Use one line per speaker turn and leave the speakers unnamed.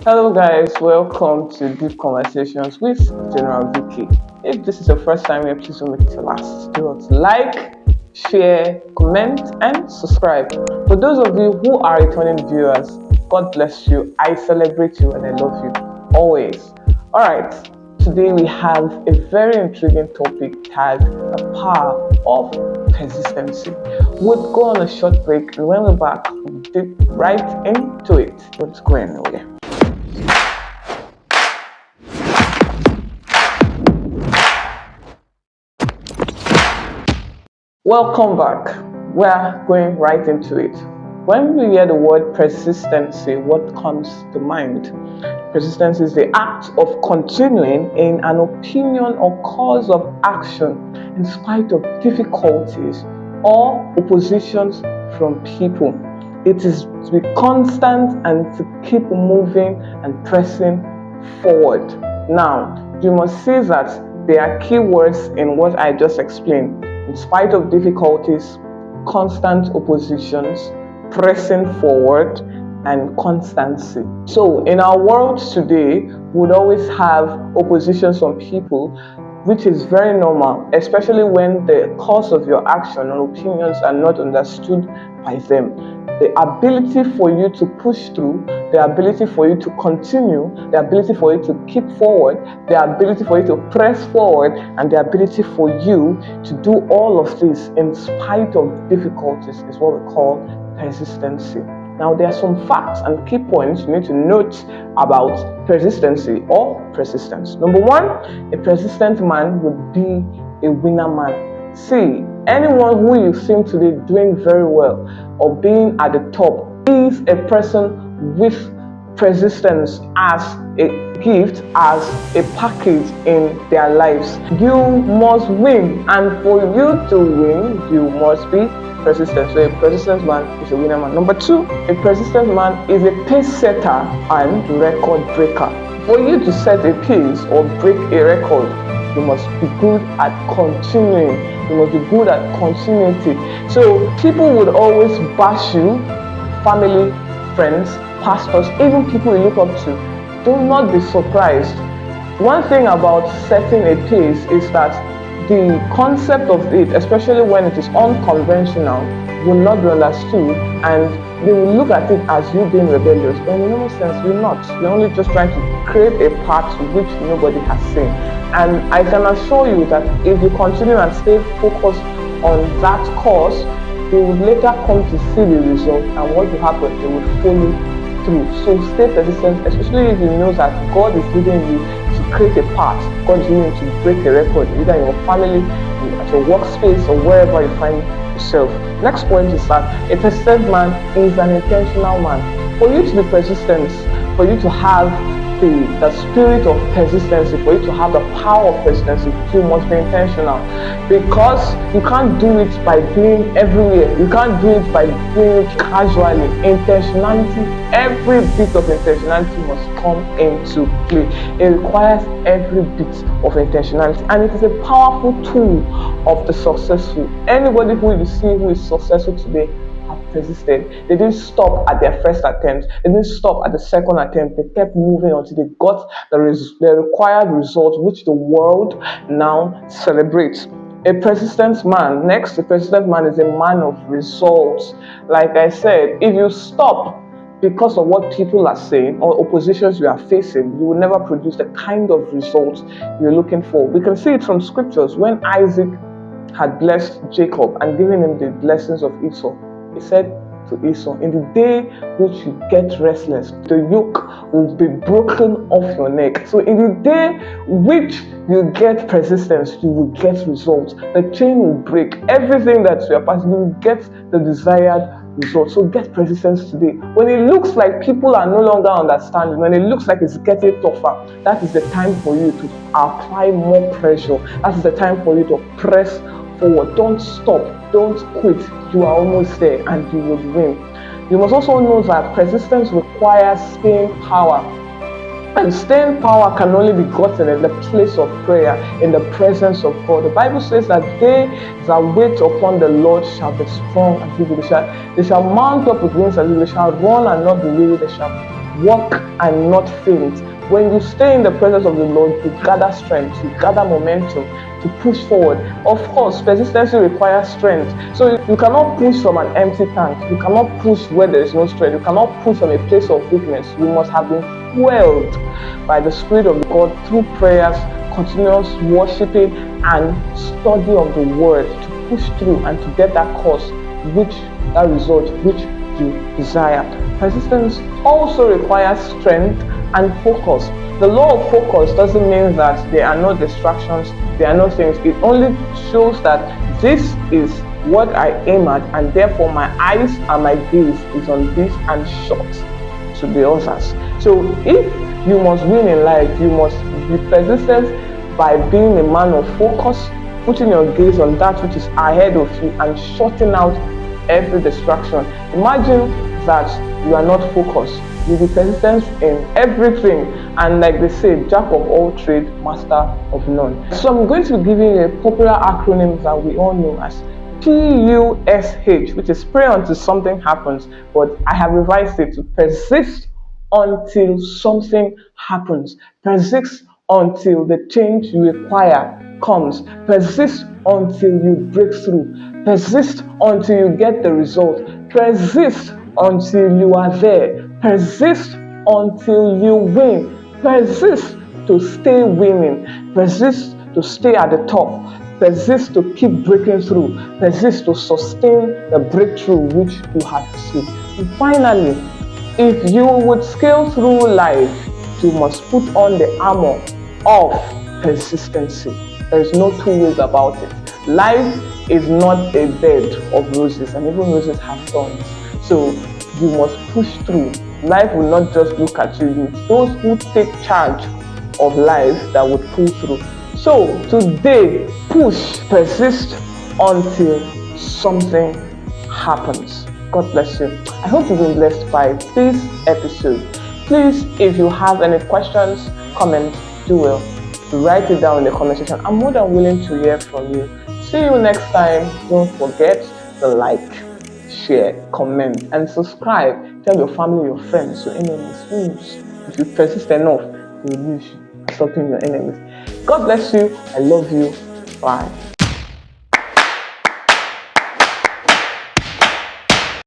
Hello guys, welcome to Deep Conversations with General Vikkie. If this is your first time here, please don't make it your last. Do not like, share, comment, and subscribe. For those of you who are returning viewers, God bless you. I celebrate you and I love you always. Alright, today we have a very intriguing topic tagged the power of persistency. We'll go on a short break, and when we're back, we'll dip right into it. Don't go anywhere. Welcome back. We're going right into it. When we hear the word persistency, what comes to mind? Persistence is the act of continuing in an opinion or course of action in spite of difficulties or oppositions from people. It is to be constant and to keep moving and pressing forward. Now, you must see that there are key words in what I just explained. In spite of difficulties, constant oppositions, pressing forward, and constancy. So in our world today, we would always have oppositions from people, which is very normal, especially when the cause of your action or opinions are not understood by them. The ability for you to push through, the ability for you to continue, the ability for you to keep forward, the ability for you to press forward, and the ability for you to do all of this in spite of difficulties is what we call persistency. Now, there are some facts and key points you need to note about persistency or persistence. Number one, a persistent man would be a winner man. See, anyone who you seem to be doing very well or being at the top is a person with persistence as a gift, as a package in their lives. You must win, and for you to win, you must be persistent. So a persistent man is a winner man. Number two, a persistent man is a pace setter and record breaker. For you to set a pace or break a record, you must be good at continuing. You must be good at continuity. So people would always bash you, family, friends, pastors, even people you look up to. Do not be surprised. One thing about setting a pace is that the concept of it, especially when it is unconventional, will not be understood, and they will look at it as you being rebellious. But in no sense, you're not. You're only just trying to create a path which nobody has seen. And I can assure you that if you continue and stay focused on that course, they will later come to see the result, and what will happen, they will follow through. So stay persistent, especially if you know that God is leading you to create a path. God is leading you to break a record, either in your family, at your workspace, or wherever you find yourself. Next point is that a persistent man is an intentional man. For you to be persistent, for you to have the spirit of persistency, for you to have the power of persistency, you must be intentional, because you can't do it by being everywhere. You can't do it by doing it casually. Intentionality, every bit of intentionality must come into play. It requires every bit of intentionality, and it is a powerful tool of the successful. Anybody who you see who is successful today have persisted. They didn't stop at their first attempt. They didn't stop at the second attempt. They kept moving until they got the required result, which the world now celebrates. A persistent man. Next, a persistent man is a man of results. Like I said, if you stop because of what people are saying or oppositions you are facing, you will never produce the kind of results you're looking for. We can see it from scriptures. When Isaac had blessed Jacob and given him the blessings of Esau, he said to Esau, in the day which you get restless, the yoke will be broken off your neck. So in the day which you get persistence, you will get results. The chain will break. Everything that you are passing, you will get the desired result. So get persistence today. When it looks like people are no longer understanding, when it looks like it's getting tougher, that is the time for you to apply more pressure. That is the time for you to press forward. Don't stop. Don't quit. You are almost there, and you will win. You must also know that persistence requires staying power. And staying power can only be gotten in the place of prayer, in the presence of God. The Bible says that they that wait upon the Lord shall be strong and be good. They shall mount up with wings as eagles. They shall run and not be weary. They shall walk and not faint. When you stay in the presence of the Lord, you gather strength, you gather momentum to push forward. Of course, persistency requires strength. So you cannot push from an empty tank. You cannot push where there is no strength. You cannot push from a place of weakness. You must have been fueled by the Spirit of God through prayers, continuous worshiping, and study of the Word to push through and to get that that result which you desire. Persistence also requires strength and focus. The law of focus doesn't mean that there are no distractions, there are no things. It only shows that this is what I aim at, and therefore my eyes and my gaze is on this and short to the others. So if you must win in life, you must be persistent by being a man of focus, putting your gaze on that which is ahead of you and shutting out every distraction. Imagine that you are not focused. You'll be persistent in everything, and like they say, jack of all trades, master of none. So I'm going to give you a popular acronym that we all know as PUSH, which is pray until something happens, but I have revised it to persist until something happens. Persist until the change you require comes. Persist until you break through. Persist until you get the result. Persist until you are there. Persist until you win. Persist to stay winning. Persist to stay at the top. Persist to keep breaking through. Persist to sustain the breakthrough which you have received. And finally, if you would scale through life, you must put on the armor of persistency. There is no two ways about it. Life is not a bed of roses, and even roses have thorns. So you must push through. Life will not just look at you. It's those who take charge of life that would pull through. So today, push, persist until something happens. God bless you. I hope you've been blessed by this episode. Please, if you have any questions, comments, do well. Write it down in the comment section. I'm more than willing to hear from you. See you next time. Don't forget to like, share, comment, and subscribe. Tell your family, your friends, your enemies. If you persist enough, you will lose stopping your enemies. God bless you. I love you. Bye.